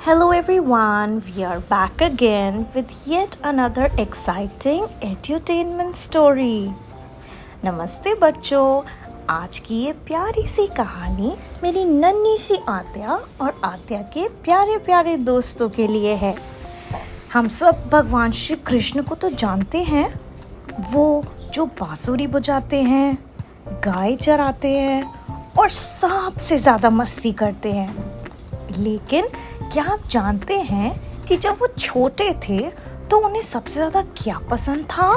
Hello everyone, we are back again with yet another exciting edutainment story. नमस्ते बच्चों, आज की ये प्यारी सी कहानी मेरी नन्ही सी आत्या और आत्या के प्यारे प्यारे दोस्तों के लिए है। हम सब भगवान श्री कृष्ण को तो जानते हैं, वो जो बांसुरी बजाते हैं, गाय चराते हैं और सबसे ज़्यादा मस्ती करते हैं। लेकिन क्या आप जानते हैं कि जब वो छोटे थे तो उन्हें सबसे ज़्यादा क्या पसंद था?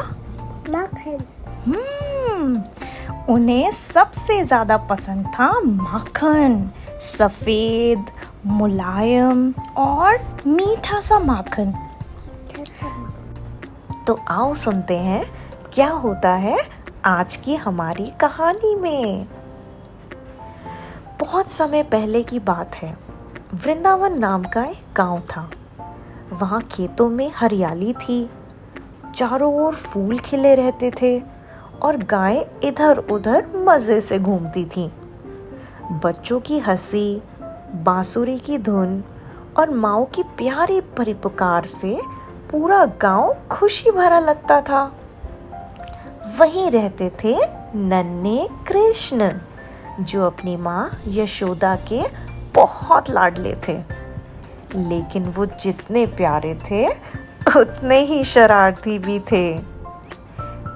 माखन। उन्हें सबसे ज़्यादा पसंद था माखन, सफ़ेद, मुलायम और मीठा सा माखन। तो आओ सुनते हैं क्या होता है आज की हमारी कहानी में। बहुत समय पहले की बात है। वृंदावन नाम का एक गांव था। वहाँ खेतों में हरियाली थी, चारों ओर फूल खिले रहते थे और गायें इधर उधर मज़े से घूमती थीं। बच्चों की हंसी, बांसुरी की धुन और माँ की प्यारी परिपुकार से पूरा गांव खुशी भरा लगता था। वहीं रहते थे नन्हे कृष्ण, जो अपनी माँ यशोदा के बहुत लाडले थे। लेकिन वो जितने प्यारे थे उतने ही शरारती भी थे।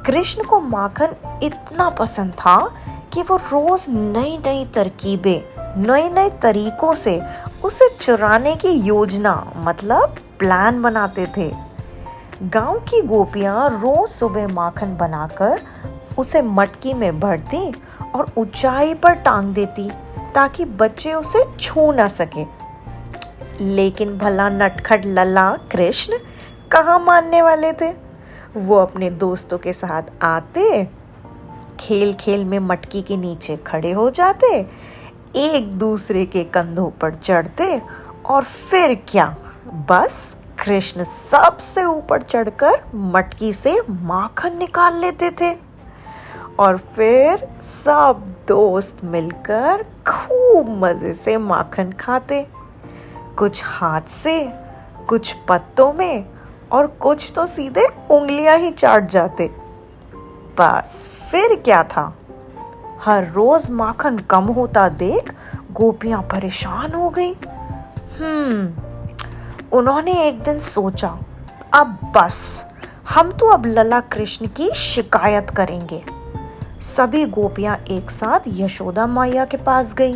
कृष्ण को माखन इतना पसंद था कि वो रोज नई नई तरकीबें, नए नए तरीकों से उसे चुराने की योजना मतलब प्लान बनाते थे। गांव की गोपियां रोज सुबह माखन बनाकर उसे मटकी में भरती और ऊंचाई पर टांग देती ताकि बच्चे उसे छू न सके। लेकिन भला नटखट लल्ला कृष्ण कहाँ मानने वाले थे। वो अपने दोस्तों के साथ आते, खेल खेल में मटकी के नीचे खड़े हो जाते, एक दूसरे के कंधों पर चढ़ते और फिर क्या, बस कृष्ण सबसे ऊपर चढ़कर मटकी से माखन निकाल लेते थे और फिर सब दोस्त मिलकर खूब मज़े से माखन खाते। कुछ हाथ से, कुछ पत्तों में और कुछ तो सीधे उंगलियां ही चाट जाते। बस फिर क्या था, हर रोज माखन कम होता देख गोपियां परेशान हो गई। उन्होंने एक दिन सोचा, अब बस, हम तो अब लला कृष्ण की शिकायत करेंगे। सभी गोपियां एक साथ यशोदा मैया के पास गई।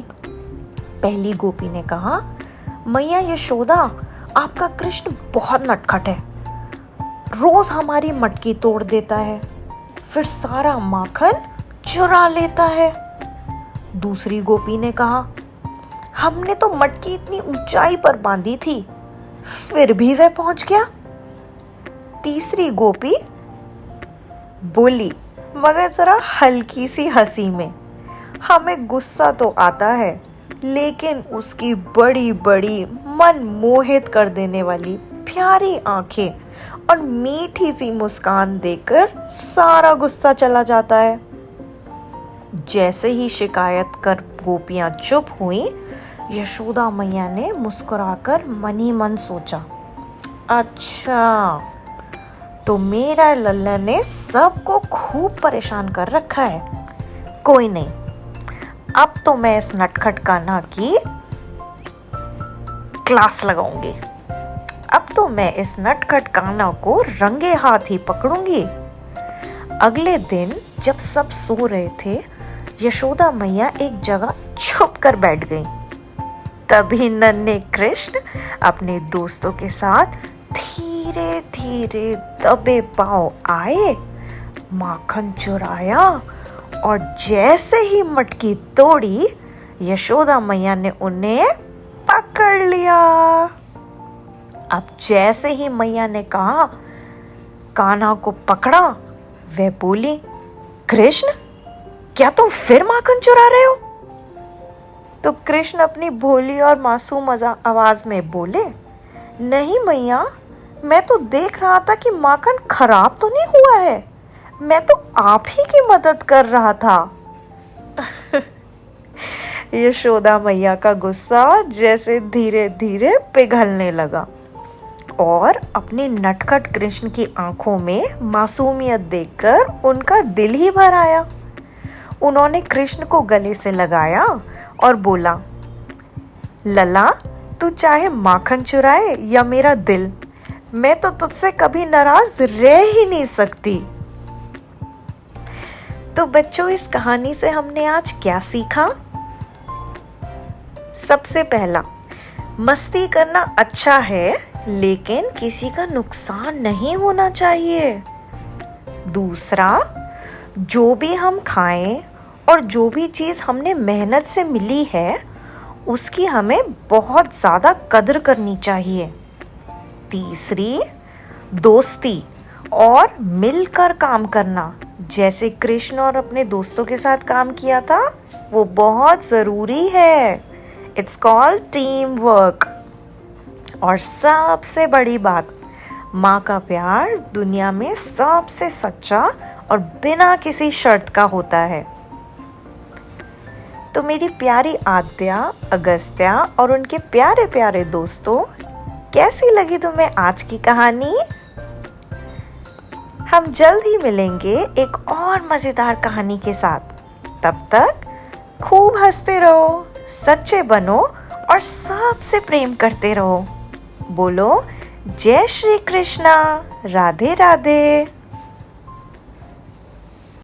पहली गोपी ने कहा, मैया यशोदा, आपका कृष्ण बहुत नटखट है। रोज हमारी मटकी तोड़ देता है, फिर सारा माखन चुरा लेता है। दूसरी गोपी ने कहा, हमने तो मटकी इतनी ऊंचाई पर बांधी थी, फिर भी वह पहुंच गया। तीसरी गोपी बोली, मगर जरा हल्की सी हंसी में, हमें गुस्सा तो आता है, लेकिन उसकी बड़ी बड़ी मन मोहित कर देने वाली प्यारी आंखें और मीठी सी मुस्कान देकर सारा गुस्सा चला जाता है। जैसे ही शिकायत कर गोपियां चुप हुई, यशोदा मैया ने मुस्कुराकर मन ही मन सोचा, अच्छा, तो मेरा लल्ला ने सबको खूब परेशान कर रखा है। कोई नहीं, अब तो मैं इस नटखट कान्हा की क्लास लगाऊंगी। अब तो मैं इस नटखट कान्हा को रंगे हाथ ही पकड़ूंगी। अगले दिन जब सब सो रहे थे, यशोदा मैया एक जगह छुप कर बैठ गई। तभी नन्हे कृष्ण अपने दोस्तों के साथ धीरे धीरे दबे पांव आए, माखन चुराया और जैसे ही मटकी तोड़ी, यशोदा मैया ने उन्हें पकड़ लिया। अब जैसे ही मैया ने कहा, कान्हा को पकड़ा, वह बोली, कृष्ण, क्या तुम फिर माखन चुरा रहे हो? तो कृष्ण अपनी भोली और मासूम आवाज में बोले, नहीं मैया, मैं तो देख रहा था कि माखन खराब तो नहीं हुआ है, मैं तो आप ही की मदद कर रहा था। यशोदा मैया का गुस्सा जैसे धीरे धीरे पिघलने लगा और अपने नटखट कृष्ण की आंखों में मासूमियत देखकर उनका दिल ही भर आया। उन्होंने कृष्ण को गले से लगाया और बोला, लला, तू चाहे माखन चुराए या मेरा दिल, मैं तो तुझसे कभी नाराज रह ही नहीं सकती। तो बच्चों, इस कहानी से हमने आज क्या सीखा? सबसे पहला, मस्ती करना अच्छा है, लेकिन किसी का नुकसान नहीं होना चाहिए। दूसरा, जो भी हम खाएं और जो भी चीज़ हमने मेहनत से मिली है, उसकी हमें बहुत ज़्यादा कदर करनी चाहिए। तीसरी, दोस्ती और मिलकर काम करना, जैसे कृष्ण और अपने दोस्तों के साथ काम किया था, वो बहुत ज़रूरी है। It's called team work. और सबसे बड़ी बात, माँ का प्यार दुनिया में सबसे सच्चा और बिना किसी शर्त का होता है। तो मेरी प्यारी आद्या, अगस्त्या और उनके प्यारे प्यारे दोस्तों, कैसी लगी तुम्हें आज की कहानी? हम जल्द ही मिलेंगे एक और मज़ेदार कहानी के साथ। तब तक खूब हंसते रहो, सच्चे बनो और सबसे प्रेम करते रहो। बोलो जय श्री कृष्णा, राधे राधे।